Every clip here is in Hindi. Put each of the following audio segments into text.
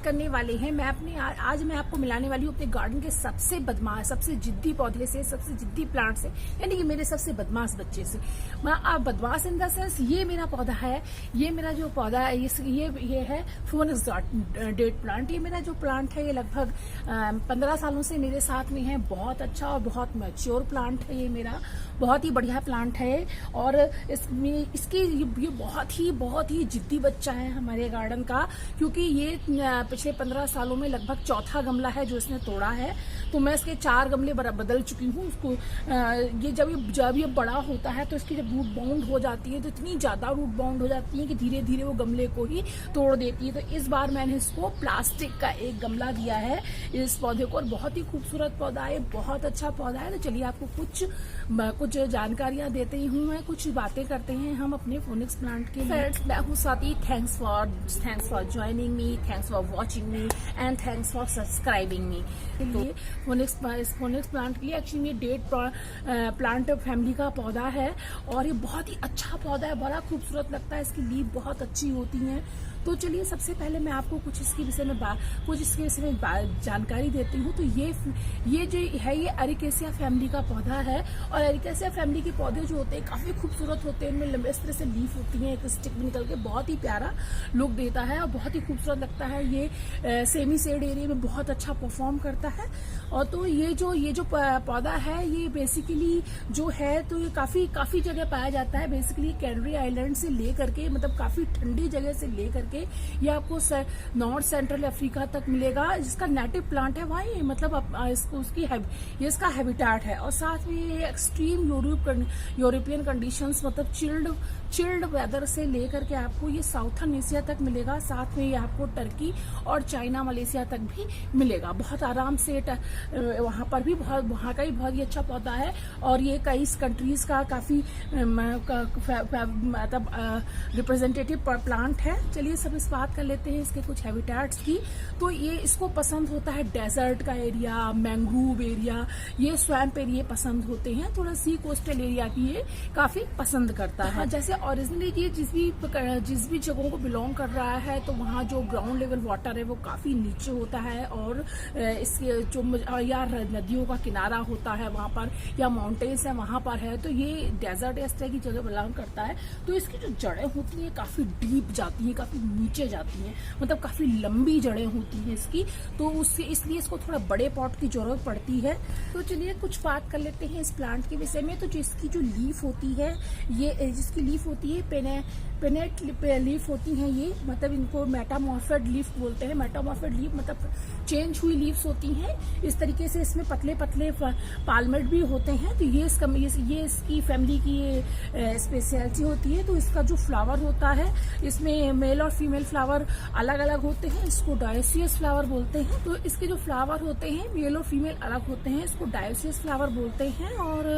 बात करने वाले हैं, आज मैं आपको मिलाने वाली हूँ अपने गार्डन के सबसे बदमाश, सबसे जिद्दी पौधे से, सबसे जिद्दी प्लांट से, यानी कि मेरे सबसे बदमाश बच्चे से। आप बदमाश इन द सेंस, ये मेरा पौधा है, ये मेरा जो पौधा है ये है फोनिक्स डेट प्लांट। ये मेरा जो प्लांट है ये लगभग 15 सालों से मेरे साथ में है। बहुत अच्छा और बहुत मैच्योर प्लांट है ये मेरा, बहुत ही बढ़िया प्लांट है। और ये बहुत ही जिद्दी बच्चा है हमारे गार्डन का, क्योंकि ये पिछले 15 सालों में लगभग चौथा गमला है जो इसने तोड़ा है। तो मैं इसके 4 गमले बदल चुकी हूँ। उसको ये जब ये बड़ा होता है तो इसकी जब रूट बाउंड हो जाती है तो इतनी ज्यादा रूट बाउंड हो जाती है कि धीरे धीरे वो गमले को ही तोड़ देती है। तो इस बार मैंने इसको प्लास्टिक का एक गमला दिया है इस पौधे को, और बहुत ही खूबसूरत पौधा है, बहुत अच्छा पौधा है। तो चलिए आपको कुछ जानकारियां देते ही हूँ, मैं कुछ बातें करते हैं हम अपने फोनिक्स प्लांट के लिए। मैं हूँ Swati, thanks for joining me, thanks for watching me and thanks for subscribing मी। लिए फोनिक्स प्लांट के लिए एक्चुअली ये डेट प्लांट फैमिली का पौधा है, और ये बहुत ही अच्छा पौधा है, बड़ा खूबसूरत लगता है, इसकी लीफ बहुत अच्छी होती हैं। तो चलिए सबसे पहले मैं आपको कुछ इसके विषय में जानकारी देती हूँ। तो ये जो है ये एरिकेसिया फैमिली का पौधा है, और एरिकेसिया फैमिली के पौधे जो होते हैं काफी खूबसूरत होते हैं। इनमें लंबे इस तरह से लीफ होती है, एक स्टिक भी निकल के बहुत ही प्यारा लुक देता है और बहुत ही खूबसूरत लगता है। ये सेमी शेड एरिया में बहुत अच्छा परफॉर्म करता है। और तो ये जो पौधा है ये बेसिकली जो है तो ये काफी जगह पाया जाता है। बेसिकली कैनरी आइलैंड से लेकर के, मतलब काफी ठंडी जगह से लेकर के ये आपको नॉर्थ सेंट्रल अफ्रीका तक मिलेगा। जिसका नेटिव प्लांट है वहाँ, मतलब ये इसका हैबिटेट है। और साथ में ये एक्सट्रीम यूरोपियन कंडीशंस, मतलब चिल्ड वेदर से लेकर के आपको ये साउथर्न एशिया तक मिलेगा। साथ में ये आपको टर्की और चाइना, मलेशिया तक भी मिलेगा बहुत आराम से। वहां का भी बहुत ही अच्छा पौधा है, और ये कई कंट्रीज का काफी मतलब रिप्रेजेंटेटिव प्लांट है। चलिए सब इस बात कर लेते हैं इसके कुछ हैबिटेट्स की। तो ये इसको पसंद होता है डेजर्ट का एरिया, मैंग्रोव एरिया, ये स्वैम्प एरिया पसंद होते हैं। थोड़ा सी कोस्टल एरिया भी ये काफी पसंद करता है। जैसे ओरिजिनली ये जिस भी जगहों को बिलोंग कर रहा है तो वहाँ जो ग्राउंड लेवल वाटर है वो काफी नीचे होता है, और इसके जो या नदियों का किनारा होता है वहां पर, या माउंटेन्स है वहां पर है, तो ये डेजर्ट इस तरह की जगह बिलोंग करता है। तो इसकी जो जड़ें होती है काफी डीप जाती है, काफी नीचे जाती हैं, मतलब काफी लंबी जड़ें होती हैं इसकी। तो इसलिए इसको थोड़ा बड़े पॉट की जरूरत पड़ती है। तो चलिए कुछ बात कर लेते हैं इस प्लांट के विषय में। तो जिसकी जो लीफ होती है, ये जिसकी लीफ होती है पेनेट लीफ होती हैं ये, मतलब इनको मेटामॉर्फेड लीफ बोलते हैं। मेटामॉर्फेड लीफ मतलब चेंज हुई लीव्स होती हैं। इस तरीके से इसमें पतले पतले पालमेट भी होते हैं। तो ये इसकी फैमिली की स्पेशलिटी होती है। तो इसका जो फ्लावर होता है, इसमें मेल और फीमेल फ्लावर अलग अलग होते हैं, इसको डायोसियस फ्लावर बोलते हैं। तो इसके जो फ्लावर होते हैं मेल और फीमेल अलग होते हैं, इसको डायोसियस फ्लावर बोलते हैं। और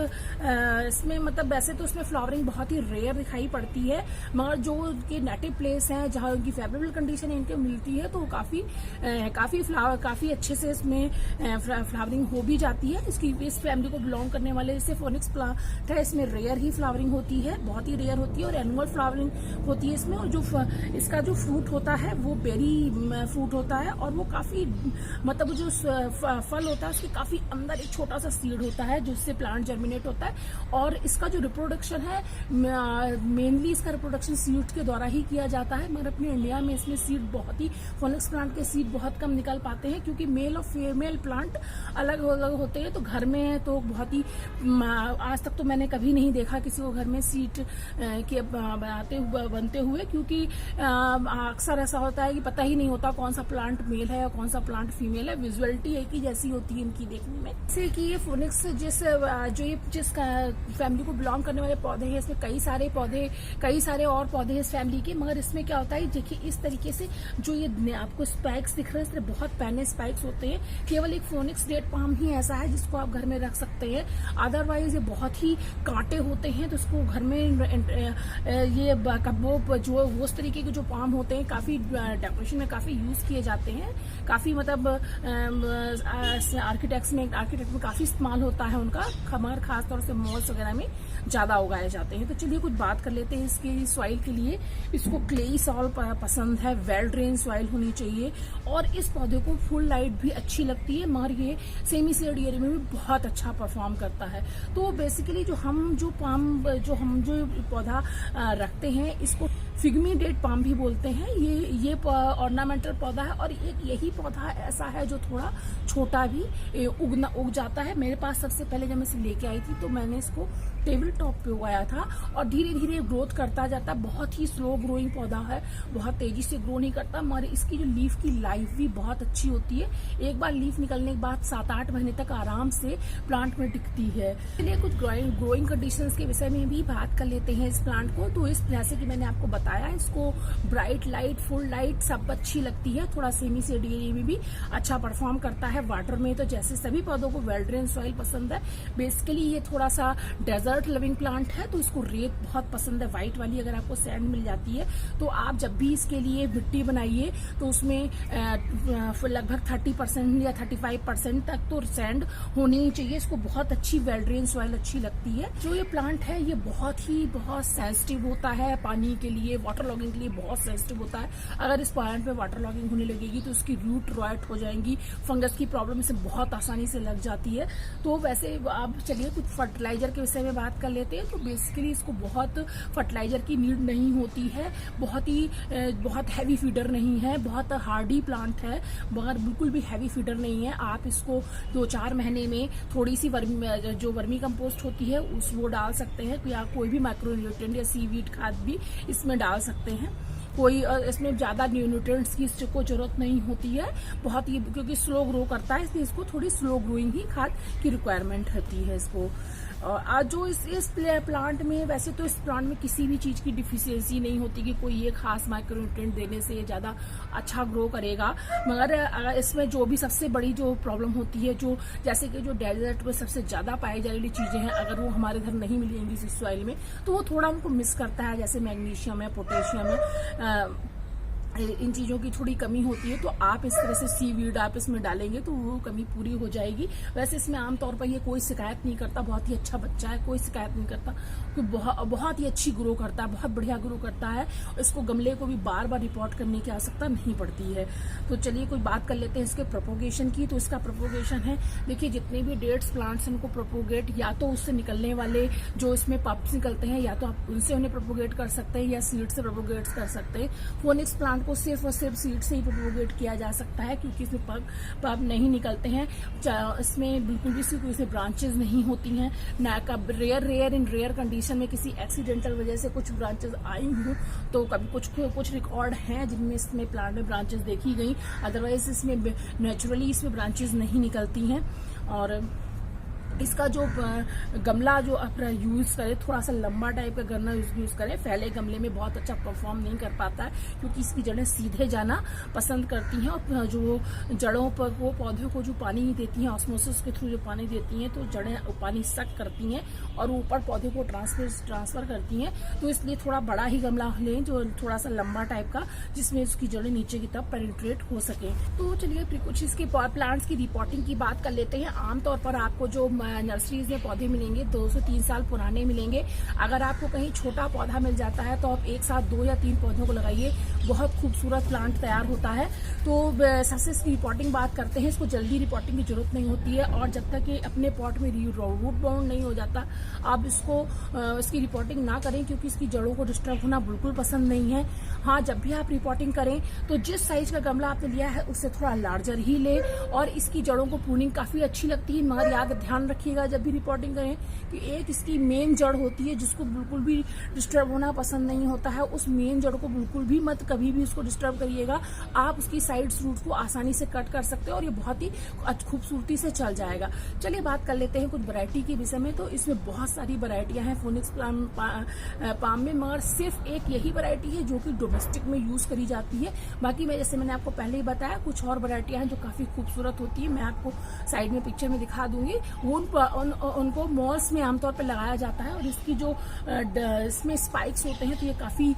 इसमें मतलब वैसे तो इसमें फ्लावरिंग बहुत ही रेयर दिखाई पड़ती है, मगर जो उनके नेटिव प्लेस हैं जहाँ उनकी फेवरेबल कंडीशन इनको मिलती है तो काफी अच्छे से इसमें फ्लावरिंग हो भी जाती है। इस फैमिली को बिलोंग करने वाले जैसे फोनिक्स प्लांट है, इसमें रेयर ही फ्लावरिंग होती है, बहुत ही रेयर होती है, और एनुअल फ्लावरिंग होती है इसमें। और जो इसका जो फ्रूट होता है वो बेरी फ्रूट होता है, और वो काफी मतलब जो फल होता है उसके काफी अंदर एक छोटा सा सीड होता है जिससे प्लांट जर्मिनेट होता है। और इसका जो रिप्रोडक्शन है मेनली इसका रिप्रोडक्शन सीड के द्वारा ही किया जाता है, मगर अपने इंडिया में इसमें सीड फोनिक्स प्लांट के सीड बहुत कम निकल पाते हैं, क्योंकि मेल और फीमेल प्लांट अलग अलग होते हैं। तो घर में तो बहुत ही आज तक तो मैंने कभी नहीं देखा किसी को घर में सीड के बनते हुए, क्योंकि अक्सर ऐसा होता है कि पता ही नहीं होता कौन सा प्लांट मेल है और कौन सा प्लांट फीमेल है। विजुअलिटी एक ही जैसी होती है इनकी देखने में। जैसे कि ये फोनिक्स जिस फैमिली को बिलोंग करने वाले पौधे हैं, इसमें कई सारे और पौधे हैं इस फैमिली के। मगर इसमें क्या होता है, देखिए इस तरीके से जो ये आपको स्पाइक्स दिख रहे हैं, इस तरह बहुत पैने स्पाइक्स होते हैं। केवल एक फोनिक्स डेट पाम ही ऐसा है जिसको आप घर में रख सकते हैं, अदरवाइज ये बहुत ही कांटे होते हैं। तो इसको घर में ये वो उस तरीके के जो पाम काम होते हैं, काफ़ी डेकोरेशन में काफ़ी यूज़ किए जाते हैं, काफ़ी मतलब आर्किटेक्ट में काफ़ी इस्तेमाल होता है उनका, हमारे खासतौर से मॉल्स वगैरह में ज़्यादा उगाए जाते हैं। तो चलिए कुछ बात कर लेते हैं इसकी सॉइल के लिए। इसको क्लेई सॉइल पसंद है, वेल ड्रेन सॉइल होनी चाहिए, और इस पौधे को फुल लाइट भी अच्छी लगती है, मगर ये सेमी शेड एरिया में भी बहुत अच्छा परफॉर्म करता है। तो बेसिकली जो पौधा रखते हैं, इसको फिग्मी डेट पाम भी बोलते हैं। ये ऑर्नामेंटल पौधा है, और एक यही पौधा ऐसा है जो थोड़ा छोटा भी उग जाता है। मेरे पास सबसे पहले जब मैं इसे लेके आई थी तो मैंने इसको टेबल टॉप पे उगाया था, और धीरे धीरे ग्रोथ करता जाता है। बहुत ही स्लो ग्रोइंग पौधा है, बहुत तेजी से ग्रो नहीं करता, मगर इसकी जो लीफ की लाइफ भी बहुत अच्छी होती है। एक बार लीफ निकलने के बाद 7-8 महीने तक आराम से प्लांट में टिकती है। चलिए कुछ ग्रोइंग कंडीशंस के विषय में भी बात कर लेते हैं इस प्लांट को। तो इस जैसे कि मैंने आपको बताया, इसको ब्राइट लाइट, फुल लाइट सब अच्छी लगती है, थोड़ा सेमी शेड एरिया में भी अच्छा परफॉर्म करता है। वाटर में तो जैसे सभी पौधों को वेल ड्रेन सॉइल पसंद है। बेसिकली ये थोड़ा सा डेजर्ट लविंग प्लांट है, तो इसको रेत बहुत पसंद है, व्हाइट वाली। अगर आपको सैंड मिल जाती है तो आप जब भी इसके लिए मिट्टी बनाइए तो उसमें लगभग 30% या 35% तक तो सैंड होनी ही चाहिए। इसको बहुत अच्छी वेल ड्रेन सॉइल अच्छी लगती है। जो ये प्लांट है ये बहुत सेंसिटिव होता है पानी के लिए, वाटर लॉगिंग के लिए बहुत सेंसिटिव होता है। अगर इस प्लांट पे वाटर लॉगिंग होने लगेगी तो इसकी रूट रॉट हो जाएंगी, फंगस की प्रॉब्लम इसे बहुत आसानी से लग जाती है। तो वैसे आप चलिए कुछ फर्टिलाइजर के विषय में बात कर लेते हैं। तो बेसिकली इसको बहुत फर्टिलाइजर की नीड नहीं होती है, बहुत हैवी फीडर नहीं है, बहुत हार्डी प्लांट है, मगर बिल्कुल भी हैवी फीडर नहीं है। आप इसको 2-4 महीने में थोड़ी सी वर्मी कंपोस्ट होती है वो डाल सकते हैं, या कोई भी माइक्रोन्यूट्रिएंट या सीवीड खाद भी इसमें डाल सकते हैं। कोई इसमें ज्यादा न्यूट्रिएंट्स की इसको जरूरत नहीं होती है, बहुत ही, क्योंकि स्लो ग्रो करता है, इसलिए इसको थोड़ी स्लो ग्रोइंग ही खाद की रिक्वायरमेंट होती है इसको। जो इस प्लांट में, वैसे तो इस प्लांट में किसी भी चीज की डिफिशियंसी नहीं होती कि कोई ये खास माइक्रोन्यूट्रिएंट देने से ये ज्यादा अच्छा ग्रो करेगा। मगर इसमें जो भी सबसे बड़ी जो प्रॉब्लम होती है, जो जैसे कि जो डेजर्ट में सबसे ज्यादा पाई जाने वाली चीजें हैं, अगर वो हमारे घर नहीं मिलेंगी इस सॉइल में तो वो थोड़ा हमको मिस करता है, जैसे मैग्नीशियम है, पोटेशियम है, इन चीजों की थोड़ी कमी होती है। तो आप इस तरह से सीवीड आप इसमें डालेंगे तो वो कमी पूरी हो जाएगी। वैसे इसमें आमतौर पर ये कोई शिकायत नहीं करता, बहुत ही अच्छा बच्चा है, कोई शिकायत नहीं करता, तो बहुत ही अच्छी ग्रो करता है, बहुत बढ़िया ग्रो करता है। इसको गमले को भी बार बार रिपोर्ट करने की आवश्यकता नहीं पड़ती है। तो चलिए कुछ बात कर लेते हैं इसके प्रोपोगेशन की। तो इसका प्रोपोगेशन है, देखिए जितने भी डेट्स प्लांट्स इनको प्रोपोगेट, या तो उससे निकलने वाले जो इसमें पप्स निकलते हैं, या तो आप उनसे उन्हें प्रोपोगेट कर सकते हैं, या सीड से प्रोपोगेट कर सकते हैं। फोनिक्स प्लांट को सिर्फ और सिर्फ सीड से ही प्रोपोगेट किया जा सकता है, क्योंकि इसमें पग नहीं निकलते हैं। इसमें बिल्कुल भी कोई ब्रांचेस नहीं होती हैं ना। कब रेयर कंडीशन में किसी एक्सीडेंटल वजह से कुछ ब्रांचेस आई हूँ तो कभी कुछ रिकॉर्ड हैं जिनमें इसमें प्लांट में ब्रांचेस देखी गई, अदरवाइज इसमें नेचुरली इसमें ब्रांचेस नहीं निकलती हैं। और इसका जो गमला जो आप यूज करें, थोड़ा सा लंबा टाइप का गमला यूज करें। फैले गमले में बहुत अच्छा परफॉर्म नहीं कर पाता है, क्योंकि इसकी जड़ें सीधे जाना पसंद करती हैं, और जो जड़ों पर वो पौधे को जो पानी देती हैं, ऑस्मोसिस के थ्रू जो पानी देती हैं, तो जड़ें पानी सक करती हैं और ऊपर पौधे को ट्रांसफर करती हैं। तो इसलिए थोड़ा बड़ा ही गमला लें, जो थोड़ा सा लंबा टाइप का, जिसमें उसकी जड़ें नीचे की तरफ पेनिट्रेट हो सके। तो चलिए कुछ इसके प्लांट्स की रिपोर्टिंग की बात कर लेते हैं। आमतौर पर आपको जो नर्सरीज में पौधे मिलेंगे 2 से 3 साल पुराने मिलेंगे। अगर आपको कहीं छोटा पौधा मिल जाता है तो आप एक साथ 2 या 3 पौधों को लगाइए, बहुत खूबसूरत प्लांट तैयार होता है। तो सबसे इसकी रिपोर्टिंग बात करते हैं। इसको जल्दी रिपोर्टिंग की जरूरत नहीं होती है, और जब तक ये अपने पॉट में रूट बाउंड नहीं हो जाता आप इसकी रिपोर्टिंग ना करें, क्योंकि इसकी जड़ों को डिस्टर्ब होना बिल्कुल पसंद नहीं है। हाँ, जब भी आप रिपोर्टिंग करें तो जिस साइज का गमला आपने लिया है उससे थोड़ा लार्जर ही ले, और इसकी जड़ों को प्रूनिंग काफी अच्छी लगती है। मगर याद ध्यान रखिएगा जब भी रिपोर्टिंग करें कि एक इसकी मेन जड़ होती है जिसको बिल्कुल भी डिस्टर्ब होना पसंद नहीं होता है, उस मेन जड़ को बिल्कुल भी मत कभी भी उसको डिस्टर्ब करिएगा। आप उसकी साइड रूट को आसानी से कट कर सकते हो और ये बहुत ही खूबसूरती से चल जाएगा। चलिए बात कर लेते हैं कुछ वैरायटी के विषय में। तो इसमें बहुत सारी वैरायटियां हैं फोनिक्स पाम में, मगर सिर्फ एक यही वैरायटी है जो कि डोमेस्टिक में यूज करी जाती है। बाकी जैसे मैंने आपको पहले ही बताया, कुछ और वैरायटियां हैं जो काफी खूबसूरत होती है, मैं आपको साइड में पिक्चर में दिखा दूंगी। वो उनको मॉल्स में आमतौर पर लगाया जाता है। और इसकी जो इसमें स्पाइक्स होते हैं तो ये काफ़ी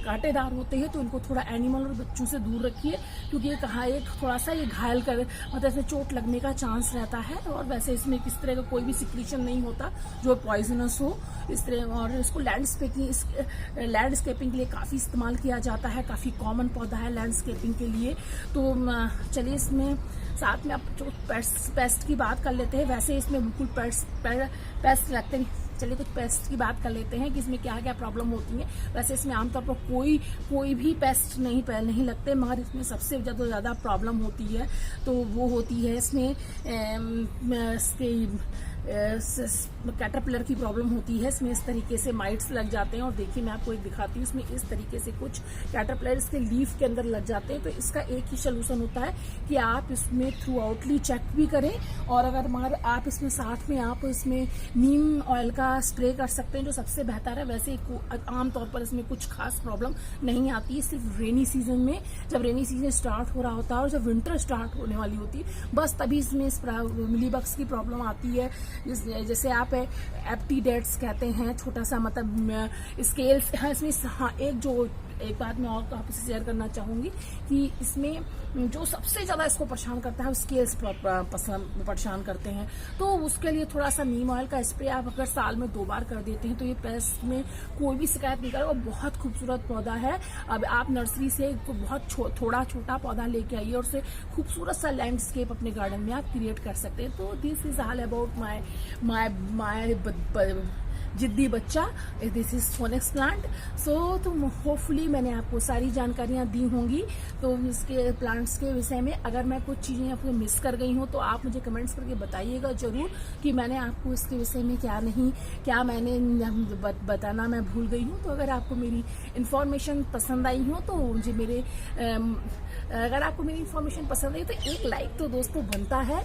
कांटेदार होते हैं, तो इनको थोड़ा एनिमल और बच्चों से दूर रखिए, क्योंकि ये कहा एक थोड़ा सा ये घायल कर मतलब इसमें चोट लगने का चांस रहता है। और वैसे इसमें किस तरह का कोई भी सिक्रीशन नहीं होता जो पॉइजनस हो इस तरह। और इसको लैंडस्केपिंग के लिए काफ़ी इस्तेमाल किया जाता है, काफ़ी कॉमन पौधा है लैंडस्केपिंग के लिए। तो चलिए इसमें साथ में आप जो पेस्ट की बात कर लेते हैं। वैसे इसमें बिल्कुल पेस्ट लगते नहीं, चलिए कुछ पेस्ट की बात कर लेते हैं कि इसमें क्या क्या प्रॉब्लम होती है। वैसे इसमें आमतौर पर कोई भी पेस्ट नहीं लगते, मगर इसमें सबसे ज़्यादा प्रॉब्लम होती है तो वो होती है इसमें कैटरपिलर की प्रॉब्लम होती है। इसमें इस तरीके से माइट्स लग जाते हैं। और देखिए मैं आपको एक दिखाती हूँ, इसमें इस तरीके से कुछ कैटरपिलर इसके लीफ के अंदर लग जाते हैं। तो इसका एक ही सोल्यूशन होता है कि आप इसमें थ्रू आउटली चेक भी करें, और अगर मगर आप इसमें साथ में आप इसमें नीम ऑयल का स्प्रे कर सकते हैं जो सबसे बेहतर है। वैसे आमतौर पर इसमें कुछ खास प्रॉब्लम नहीं आती, सिर्फ रेनी सीजन में, जब रेनी सीजन स्टार्ट हो रहा होता है और जब विंटर स्टार्ट होने वाली होती है, बस तभी इसमें मिलीबग्स की प्रॉब्लम आती है। जैसे आप एप्टीडेट्स कहते हैं, छोटा सा मतलब स्केल्स है इसमें। हाँ, एक बात मैं और आपसे शेयर करना चाहूंगी कि इसमें जो सबसे ज्यादा इसको परेशान करता है स्केल्स परेशान करते हैं। तो उसके लिए थोड़ा सा नीम ऑयल का स्प्रे आप अगर साल में 2 बार कर देते हैं तो ये पेस्ट में कोई भी शिकायत नहीं करेगा। बहुत खूबसूरत पौधा है। अब आप नर्सरी से बहुत थोड़ा छोटा पौधा लेके आइए और उसे खूबसूरत सा लैंडस्केप अपने गार्डन में आप क्रिएट कर सकते हैं। तो this is all about my जिद्दी बच्चा, दिस इज फोनेक्स प्लांट। तो होपफुली मैंने आपको सारी जानकारियां दी होंगी। तो इसके प्लांट्स के विषय में अगर मैं कुछ चीजें आपको मिस कर गई हूं तो आप मुझे कमेंट्स करके बताइएगा जरूर कि मैंने आपको इसके विषय में क्या मैंने बताना मैं भूल गई हूं। तो अगर आपको मेरी इन्फॉर्मेशन पसंद आई हो तो मुझे अगर आपको मेरी इन्फॉर्मेशन पसंद आई तो एक लाइक तो दोस्तों बनता है।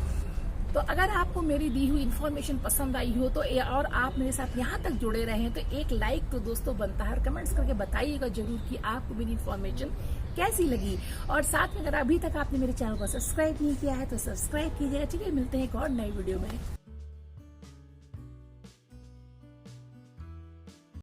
तो अगर आपको मेरी दी हुई इन्फॉर्मेशन पसंद आई हो तो और आप मेरे साथ यहाँ तक जुड़े रहे हैं तो एक लाइक तो दोस्तों बनता है। और कमेंट्स करके बताइएगा जरूर कि आपको मेरी इन्फॉर्मेशन कैसी लगी। और साथ में अगर अभी तक आपने मेरे चैनल को सब्सक्राइब नहीं किया है तो सब्सक्राइब कीजिएगा। ठीक है, मिलते हैं एक और नई वीडियो में।